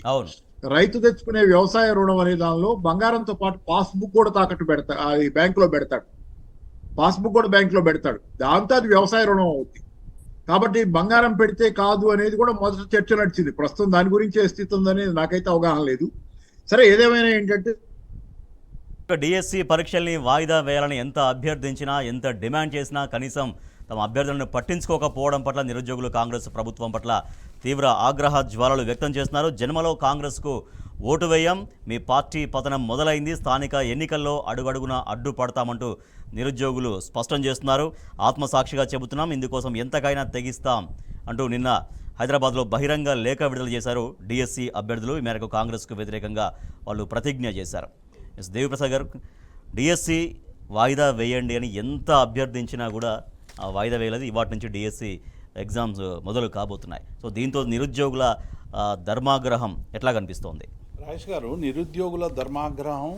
రైతు తెచ్చుకునే వ్యవసాయ రుణం అనే దానిలో బంగారంతో పాటు పాస్బుక్ కూడా తాకట్టు పెడతాడు, అది బ్యాంకులో పెడతాడు. పాస్బుక్ కూడా బ్యాంకులో పెడతాడు. దాంతో అది వ్యవసాయ రుణం అవుతుంది. కాబట్టి బంగారం పెడితే కాదు అనేది కూడా మొదట చర్చ నడిచింది. ప్రస్తుతం దాని గురించి ఏ స్థితి ఉందనేది నాకైతే అవగాహన లేదు. సరే, ఏదేమైనా ఏంటంటే, డిఎస్సి పరీక్షల్ని వాయిదా వేయాలని ఎంత అభ్యర్థించినా, ఎంత డిమాండ్ చేసినా కనీసం తమ అభ్యర్థులను పట్టించుకోకపోవడం పట్ల నిరుద్యోగులు కాంగ్రెస్ ప్రభుత్వం పట్ల తీవ్ర ఆగ్రహ జ్వాలలు వ్యక్తం చేస్తున్నారు. జన్మలో కాంగ్రెస్కు ఓటు వేయం, మీ పార్టీ పతనం మొదలైంది, స్థానిక ఎన్నికల్లో అడుగడుగున అడ్డుపడతామంటూ నిరుద్యోగులు స్పష్టం చేస్తున్నారు. ఆత్మసాక్షిగా చెబుతున్నాం, ఇందుకోసం ఎంతకైనా తెగిస్తాం అంటూ నిన్న హైదరాబాద్లో బహిరంగ లేఖ విడుదల చేశారు డిఎస్సి అభ్యర్థులు. ఈ మేరకు కాంగ్రెస్కు వ్యతిరేకంగా వాళ్ళు ప్రతిజ్ఞ చేశారు. దేవిప్రసాద్ గారు, డిఎస్సి వాయిదా వేయండి అని ఎంత అభ్యర్థించినా కూడా ఆ వాయిదా వేయలేదు. ఇవాటి నుంచి డిఎస్సి ఎగ్జామ్స్ మొదలు కాబోతున్నాయి. సో దీంతో నిరుద్యోగుల ధర్మాగ్రహం ఎట్లా కనిపిస్తోంది? రాజేష్ గారు, నిరుద్యోగుల ధర్మాగ్రహం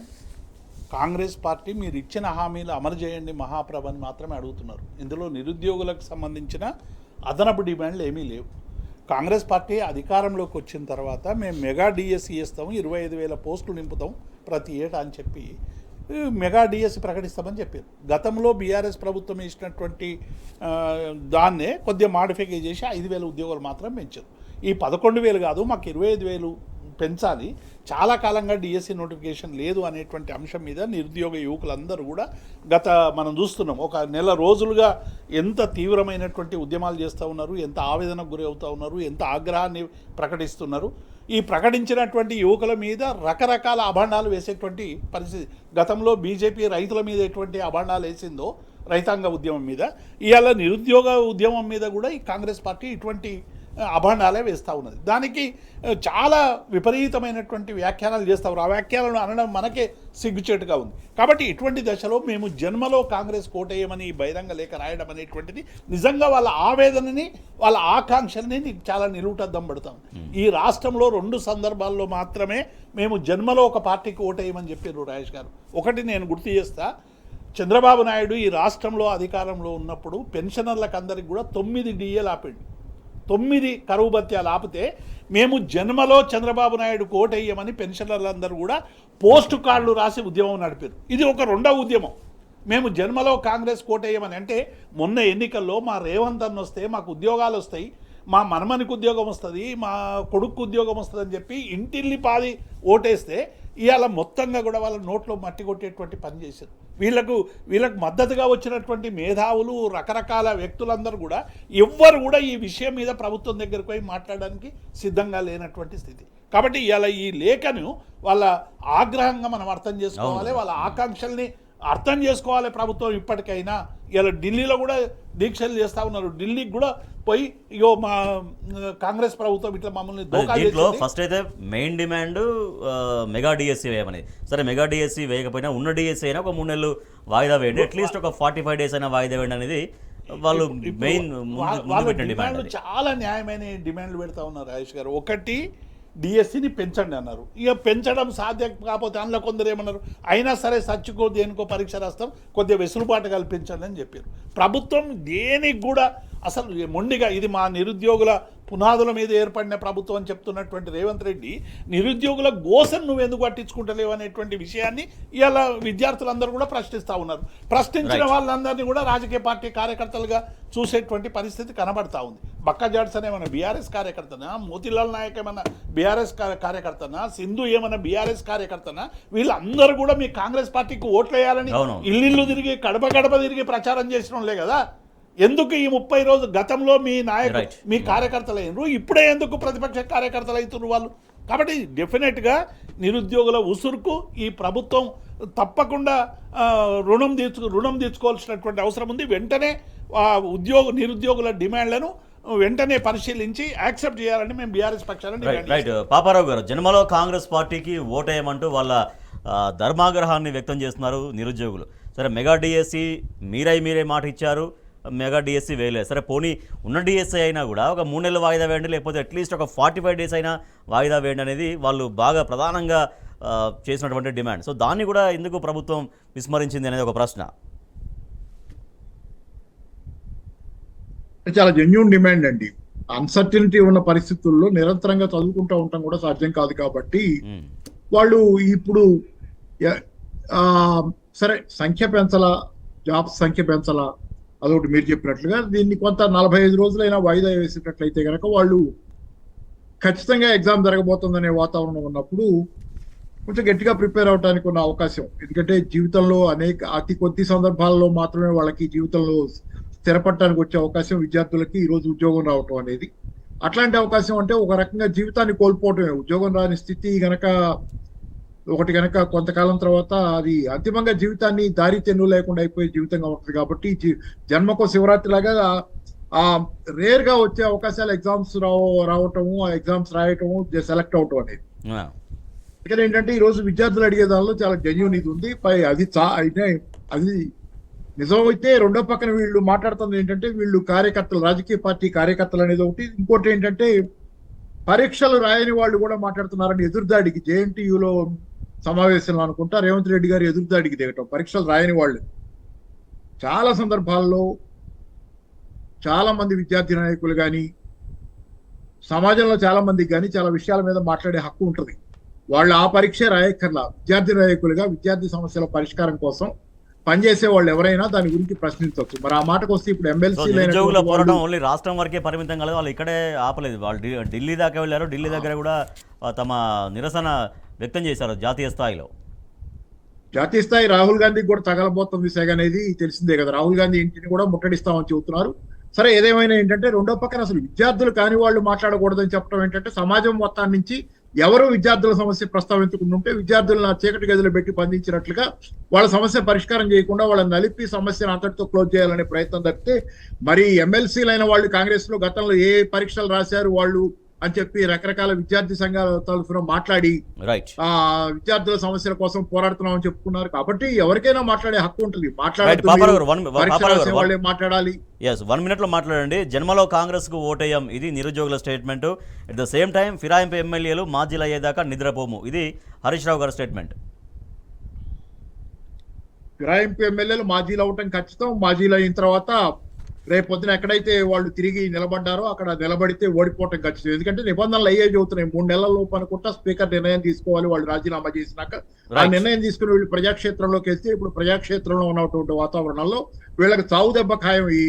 కాంగ్రెస్ పార్టీ మీరు ఇచ్చిన హామీలు అమలు చేయండి మహాప్రభ అని మాత్రమే అడుగుతున్నారు. ఇందులో నిరుద్యోగులకు సంబంధించిన అదనపు డిమాండ్లు ఏమీ లేవు. కాంగ్రెస్ పార్టీ అధికారంలోకి వచ్చిన తర్వాత మేము మెగా డిఎస్సి చేస్తాము, 25,000 పోస్టులు నింపుతాం ప్రతి ఏటా అని చెప్పి మెగా డిఎస్సి ప్రకటిస్తామని చెప్పారు. గతంలో బీఆర్ఎస్ ప్రభుత్వం ఇచ్చినటువంటి దాన్నే కొద్దిగా మాడిఫై చేసి 5,000 ఉద్యోగాలు మాత్రం పెంచారు. ఈ 11,000 కాదు, మాకు 25,000 పెంచాలి, చాలా కాలంగా డిఎస్సి నోటిఫికేషన్ లేదు అనేటువంటి అంశం మీద నిరుద్యోగ యువకులందరూ కూడా మనం చూస్తున్నాం ఒక నెల రోజులుగా ఎంత తీవ్రమైనటువంటి ఉద్యమాలు చేస్తూ ఉన్నారు, ఎంత ఆవేదనకు గురి అవుతూ ఉన్నారు, ఎంత ఆగ్రహాన్ని ప్రకటిస్తున్నారు. ఈ ప్రకటించినటువంటి యువకుల మీద రకరకాల అభాండాలు వేసేటువంటి పరిస్థితి. గతంలో బీజేపీ రైతుల మీద ఎటువంటి అభాండాలు వేసిందో రైతాంగ ఉద్యమం మీద, ఇవాళ నిరుద్యోగ ఉద్యమం మీద కూడా ఈ కాంగ్రెస్ పార్టీ ఇటువంటి అభాండాలే వేస్తూ ఉన్నది. దానికి చాలా విపరీతమైనటువంటి వ్యాఖ్యానాలు చేస్తారు. ఆ వ్యాఖ్యానాలను అనడం మనకే సిగ్గుచేటుగా ఉంది. కాబట్టి ఇటువంటి దశలో మేము జన్మలో కాంగ్రెస్ కోటేయమని బహిరంగ లేఖ రాయడం అనేటువంటిది నిజంగా వాళ్ళ ఆవేదనని, వాళ్ళ ఆకాంక్షల్ని చాలా నిలువుటద్దం పడతాం. ఈ రాష్ట్రంలో 2 సందర్భాల్లో మాత్రమే మేము జన్మలో ఒక పార్టీకి ఓటేయమని చెప్పారు రాజేష్ గారు. ఒకటి నేను గుర్తు చేస్తా, చంద్రబాబు నాయుడు ఈ రాష్ట్రంలో అధికారంలో ఉన్నప్పుడు పెన్షనర్లకు అందరికి కూడా 9 డిఏలు ఆపాడు. 9 కరువు భత్యాలు ఆపితే మేము జన్మలో చంద్రబాబు నాయుడు కోటేయమని పెన్షనర్లందరూ కూడా పోస్టు కార్డులు రాసి ఉద్యమం నడిపారు. ఇది ఒక రెండవ ఉద్యమం. మేము జన్మలో కాంగ్రెస్ కోటేయమని అంటే, మొన్న ఎన్నికల్లో మా రేవంత్ అన్న వస్తే మాకు ఉద్యోగాలు వస్తాయి, మా మనమనికి ఉద్యోగం వస్తుంది, మా కొడుకు ఉద్యోగం వస్తుంది అని చెప్పి ఇంటిల్లి పాది ఓటేస్తే ఇవాళ మొత్తంగా కూడా వాళ్ళ నోట్లో మట్టి కొట్టేటువంటి పని చేశారు. వీళ్ళకు మద్దతుగా వచ్చినటువంటి మేధావులు, రకరకాల వ్యక్తులందరూ కూడా ఎవ్వరు కూడా ఈ విషయం మీద ప్రభుత్వం దగ్గరకు పోయి మాట్లాడడానికి సిద్ధంగా లేనటువంటి స్థితి. కాబట్టి ఇవాళ ఈ లేఖను వాళ్ళ ఆగ్రహంగా మనం అర్థం చేసుకోవాలి, వాళ్ళ ఆకాంక్షల్ని అర్థం చేసుకోవాలి ప్రభుత్వం ఇప్పటికైనా. ఇలా ఢిల్లీలో కూడా దీక్షలు చేస్తూ ఉన్నారు. ఢిల్లీకి కూడా పోయి ఇగో మా కాంగ్రెస్ ప్రభుత్వం ఇట్లా మమ్మల్ని దోఖా దీంట్లో చేసింది. ఫస్ట్ అయితే మెయిన్ డిమాండ్ మెగా డిఎస్సీ వేయమని. సరే మెగా డిఎస్సీ వేయకపోయినా ఉన్న డిఎస్సీ అయినా ఒక 3 నెలలు వాయిదా వేయండి, అట్లీస్ట్ ఒక 45 days అయినా వాయిదా వేయండి అనేది వాళ్ళు మెయిన్ వాళ్ళ పెట్టిన డిమాండ్. డిమాండ్లు చాలా న్యాయమైన డిమాండ్లు పెడతా ఉన్నారు రాజేష్ గారు. ఒకటి, డిఎస్సిని పెంచండి అన్నారు. ఇక పెంచడం సాధ్యం కాకపోతే అందులో కొందరు ఏమన్నారు, అయినా సరే సచ్చుకో దేనికో పరీక్ష రాస్తాం, కొద్దిగా వెసులుబాటు కల్పించండి అని చెప్పారు. ప్రభుత్వం దేనికి కూడా అసలు మొండిగా ఇది మా నిరుద్యోగుల పునాదుల మీద ఏర్పడిన ప్రభుత్వం అని చెప్తున్నటువంటి రేవంత్ రెడ్డి నిరుద్యోగుల గోసను నువ్వు ఎందుకు పట్టించుకుంటలేవు అనేటువంటి విషయాన్ని ఇవాళ విద్యార్థులందరూ కూడా ప్రశ్నిస్తూ ఉన్నారు. ప్రశ్నించిన వాళ్ళందరినీ కూడా రాజకీయ పార్టీ కార్యకర్తలుగా చూసేటువంటి పరిస్థితి కనబడతా ఉంది. బక్క జాడ్సన్ ఏమన్నా బీఆర్ఎస్ కార్యకర్తనా, మోతీలాల్ నాయక్ ఏమన్నా బీఆర్ఎస్ కార్యకర్తనా, సింధు ఏమన్నా బీఆర్ఎస్ కార్యకర్తనా, వీళ్ళందరూ కూడా మీ కాంగ్రెస్ పార్టీకి ఓట్లు వేయాలని ఇల్లు తిరిగి గడప గడప తిరిగి ప్రచారం చేసినోళ్ళే కదా. ఎందుకు ఈ 30 రోజులు గతంలో మీ నాయకులు మీ కార్యకర్తలు అయినరు, ఇప్పుడే ఎందుకు ప్రతిపక్ష కార్యకర్తలు అవుతున్నారు వాళ్ళు? కాబట్టి డెఫినెట్గా నిరుద్యోగుల ఉసురుకు ఈ ప్రభుత్వం తప్పకుండా రుణం తీర్చుకోవాల్సినటువంటి అవసరం ఉంది. వెంటనే నిరుద్యోగుల డిమాండ్లను వెంటనే పరిశీలించి యాక్సెప్ట్ చేయాలని మేము బీఆర్ఎస్ పక్షాన్ని రైట్. పాపారావు గారు, జన్మలో కాంగ్రెస్ పార్టీకి ఓటేయమంటూ వాళ్ళ ధర్మాగ్రహాన్ని వ్యక్తం చేస్తున్నారు నిరుద్యోగులు. సరే మెగా డిఎస్సి మీరే మాట ఇచ్చారు, మెగా డిఎస్సి వేయలేదు. సరే పోనీ ఉన్న డిఎస్సి అయినా కూడా ఒక 3 నెలలు వాయిదా వేయండి, లేకపోతే అట్లీస్ట్ ఒక 45 days అయినా వాయిదా వేయండి అనేది వాళ్ళు బాగా ప్రధానంగా చేసినటువంటి డిమాండ్. సో దాన్ని కూడా ఎందుకు ప్రభుత్వం విస్మరించింది అనేది ఒక ప్రశ్న. చాలా జెన్యూన్ డిమాండ్ అండి. అన్సర్టనిటీ ఉన్న పరిస్థితుల్లో నిరంతరంగా చదువుకుంటూ ఉండటం కూడా సాధ్యం కాదు కాబట్టి వాళ్ళు ఇప్పుడు సరే సంఖ్య పెంచాలా, జాబ్స్ సంఖ్య పెంచాలా, అదొకటి మీరు చెప్పినట్లుగా దీన్ని కొంత 45 రోజులైనా వాయిదా వేసేటట్లయితే కనుక వాళ్ళు ఖచ్చితంగా ఎగ్జామ్ జరగబోతుందనే వాతావరణం ఉన్నప్పుడు కొంచెం గట్టిగా ప్రిపేర్ అవడానికి ఉన్న అవకాశం. ఎందుకంటే జీవితంలో అతి కొద్ది సందర్భాల్లో మాత్రమే వాళ్ళకి జీవితంలో స్థిరపడటానికి వచ్చే అవకాశం విద్యార్థులకి ఈరోజు ఉద్యోగం రావటం అనేది. అట్లాంటి అవకాశం అంటే ఒక రకంగా జీవితాన్ని కోల్పోవటమే. ఉద్యోగం రాని స్థితి గనక కొంతకాలం తర్వాత అది అంతిమంగా జీవితాన్ని దారి తెన్ను లేకుండా అయిపోయే జీవితంగా ఉంటుంది. కాబట్టి జన్మకో శివరాత్రి లాగా రేర్ గా వచ్చే అవకాశాలు ఎగ్జామ్స్ రావటము, ఆ ఎగ్జామ్స్ రాయటము, సెలెక్ట్ అవటం అనేది. ఇక్కడ ఏంటంటే ఈ రోజు విద్యార్థులు అడిగే దానిలో చాలా జెన్యూన్ ఇది ఉంది. అది నిజమైతే రెండో పక్కన వీళ్ళు మాట్లాడుతుంది ఏంటంటే వీళ్ళు కార్యకర్తలు, రాజకీయ పార్టీ కార్యకర్తలు అనేది ఒకటి. ఇంకోటి ఏంటంటే పరీక్షలు రాయని వాళ్ళు కూడా మాట్లాడుతున్నారని ఎదురుదాడికి జేఎన్టీయూలో సమావేశంలో అనుకుంటా రేవంత్ రెడ్డి గారు ఎదురుదాడికి దిగటం. పరీక్షలు రాయని వాళ్ళు చాలా సందర్భాల్లో చాలా మంది విద్యార్థి నాయకులు కానీ సమాజంలో చాలా మందికి కానీ చాలా విషయాల మీద మాట్లాడే హక్కు ఉంటుంది. వాళ్ళు ఆ పరీక్ష రాయక్కర్లా. విద్యార్థి నాయకులుగా విద్యార్థి సమస్యల పరిష్కారం కోసం పనిచేసే వాళ్ళు ఎవరైనా దాని గురించి ప్రశ్నించవచ్చు. మరి ఆ మాటకు వస్తే ఇప్పుడు నిరుద్యోగుల పోరాటం ఓన్లీ రాష్ట్రం వరకే పరిమితం కాలేదు, వాళ్ళు ఇక్కడే ఆపలేదు. వాళ్ళు ఢిల్లీ దాకా వెళ్ళారు, ఢిల్లీ దగ్గర కూడా తమ నిరసన వ్యక్తం చేశారు జాతీయ స్థాయిలో. జాతీయ స్థాయి రాహుల్ గాంధీకి కూడా తగలబోతుంది సెగ అనేది తెలిసిందే కదా. రాహుల్ గాంధీ ఇంటిని కూడా ముట్టడిస్తామని చెబుతున్నారు. సరే ఏదేమైనా ఏంటంటే రెండో పక్కన అసలు విద్యార్థులు కాని వాళ్ళు మాట్లాడకూడదని చెప్పడం ఏంటంటే సమాజం మొత్తాన్ని నుంచి ఎవరు విద్యార్థుల సమస్య ప్రస్తావించకుండా ఉంటే విద్యార్థులను చీకటి గదిలో పెట్టి బంధించినట్లుగా వాళ్ళ సమస్య పరిష్కారం చేయకుండా వాళ్ళని నలిపి సమస్యను అంతటితో క్లోజ్ చేయాలనే ప్రయత్నం తప్పితే మరి ఎమ్మెల్సీలైన వాళ్ళు కాంగ్రెస్ లో గతంలో ఏ పరీక్షలు రాశారు వాళ్ళు అని చెప్పి రకరకాల విద్యార్థి సంఘాల తరఫున మాట్లాడి విద్యార్థుల సమస్యల కోసం పోరాడుతున్నామని చెప్పుకున్నారు. కాబట్టి ఎవరికైనా మాట్లాడే హక్కు ఉంటుంది. మాట్లాడాలి. 1 minute లో మాట్లాడండి. జన్మలో కాంగ్రెస్ కు ఓటేయం, ఇది నిరుద్యోగుల statement. At the same time ఫిరాయింపు ఎమ్మెల్యేలు మాజీలు అయ్యేదాకా నిద్రపోము, ఇది హరీష్ రావు గారి స్టేట్మెంట్. ఫిరాయింపు ఎమ్మెల్యేలు మాజీలు అవటం ఖచ్చితం. మాజీలు అయిన తర్వాత రేపు పొద్దున ఎక్కడైతే వాళ్ళు తిరిగి నిలబడ్డారో అక్కడ నిలబడితే ఓడిపోవటం ఖచ్చితం. ఎందుకంటే నిబంధనలు అయ్యే చదువుతున్నాయి. 3 నెలల లోపు అనుకుంటా స్పీకర్ నిర్ణయం తీసుకోవాలి. వాళ్ళు రాజీనామా చేసినాక ఆ నిర్ణయం తీసుకుని వీళ్ళు ప్రజాక్షేత్రంలోకి వెళ్తే ఇప్పుడు ప్రజాక్షేత్రంలో ఉన్నటువంటి వాతావరణంలో వీళ్ళకి చావు దెబ్బ ఖాయం. ఈ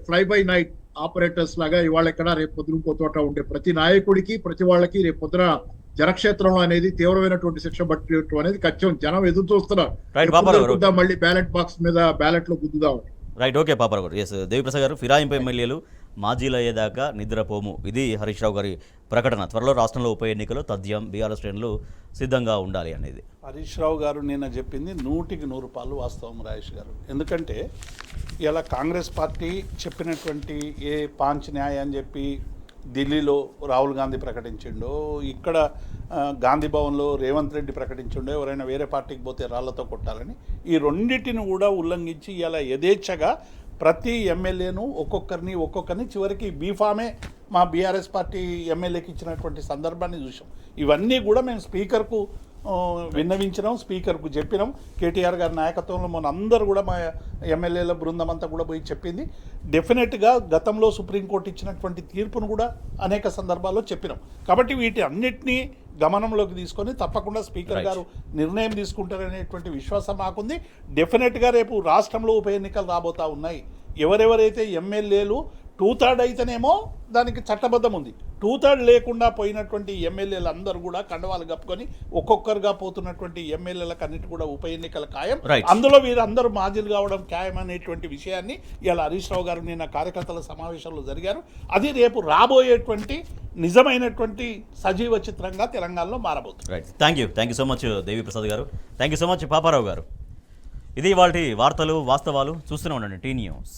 ఫ్లై బై నైట్ ఆపరేటర్స్ లాగా ఇవాళ ఎక్కడ రేపు పొద్దున ఇంకో చోట ఉండే ప్రతి నాయకుడికి ప్రతి వాళ్ళకి రేపు పొద్దున జనక్షేత్రంలో అనేది తీవ్రమైనటువంటి శిక్ష పట్టడం అనేది ఖచ్చితం. జనం ఎదురు చూస్తున్నారు మళ్ళీ బ్యాలెట్ బాక్స్ మీద బ్యాలెట్ లో గుద్దుదామని. రైట్, ఓకే పాపారావు గారు. ఎస్ దేవిప్రసాద్ గారు, ఫిరాయింపు ఎమ్మెల్యేలు మాజీలు అయ్యేదాకా నిద్రపోము. ఇది హరీష్ రావు గారి ప్రకటన. త్వరలో రాష్ట్రంలో ఉప ఎన్నికలు తథ్యం, బీఆర్ఎస్ శ్రేణులు సిద్ధంగా ఉండాలి అనేది. హరీష్ రావు గారు నిన్న చెప్పింది 100% వాస్తవం రాజేష్ గారు. ఎందుకంటే ఇలా కాంగ్రెస్ పార్టీ చెప్పినటువంటి ఏ పాంచ్ న్యాయ అని చెప్పి ఢిల్లీలో రాహుల్ గాంధీ ప్రకటించిండో, ఇక్కడ గాంధీ భవన్లో రేవంత్ రెడ్డి ప్రకటించిండో, ఎవరైనా వేరే పార్టీకి పోతే రాళ్లతో కొట్టాలని, ఈ రెండింటిని కూడా ఉల్లంఘించి ఇలా యథేచ్ఛగా ప్రతి ఎమ్మెల్యేను ఒక్కొక్కరిని చివరికి బీఫామే మా బీఆర్ఎస్ పార్టీ ఎమ్మెల్యేకి ఇచ్చినటువంటి సందర్భాన్ని చూసాం. ఇవన్నీ కూడా మేము స్పీకర్కు విన్నవించినాం, స్పీకర్కు చెప్పినాం. కేటీఆర్ గారి నాయకత్వంలో మన అందరూ కూడా మా ఎమ్మెల్యేల బృందం అంతా కూడా పోయి చెప్పింది. డెఫినెట్గా గతంలో సుప్రీంకోర్టు ఇచ్చినటువంటి తీర్పును కూడా అనేక సందర్భాల్లో చెప్పినాం. కాబట్టి వీటి అన్నిటినీ గమనంలోకి తీసుకొని తప్పకుండా స్పీకర్ గారు నిర్ణయం తీసుకుంటారనేటువంటి విశ్వాసం మాకుంది. డెఫినెట్గా రేపు రాష్ట్రంలో ఉప ఎన్నికలు రాబోతా ఉన్నాయి. ఎవరెవరైతే ఎమ్మెల్యేలు 2/3 అయితేనేమో దానికి చట్టబద్ధం ఉంది, 2/3 లేకుండా పోయినటువంటి ఎమ్మెల్యేలు అందరూ కూడా కండవాలు కప్పుకొని ఒక్కొక్కరుగా పోతున్నటువంటి ఎమ్మెల్యేలకు అన్నిటి కూడా ఉప ఎన్నికల ఖాయం. అందులో వీరందరూ మాజీలు కావడం ఖాయం అనేటువంటి విషయాన్ని ఇలా హరీష్ రావు గారు నిన్న కార్యకర్తల సమావేశంలో జరిగారు. అది రేపు రాబోయేటువంటి నిజమైనటువంటి సజీవ చిత్రంగా తెలంగాణలో మారబోతుంది. Right, thank you so much Devi Prasad గారు. Thank you so much Paparao గారు. ఇది ఇవాల్టి వార్తలు వాస్తవాలు. చూస్తూనే ఉండండి టీ న్యూస్.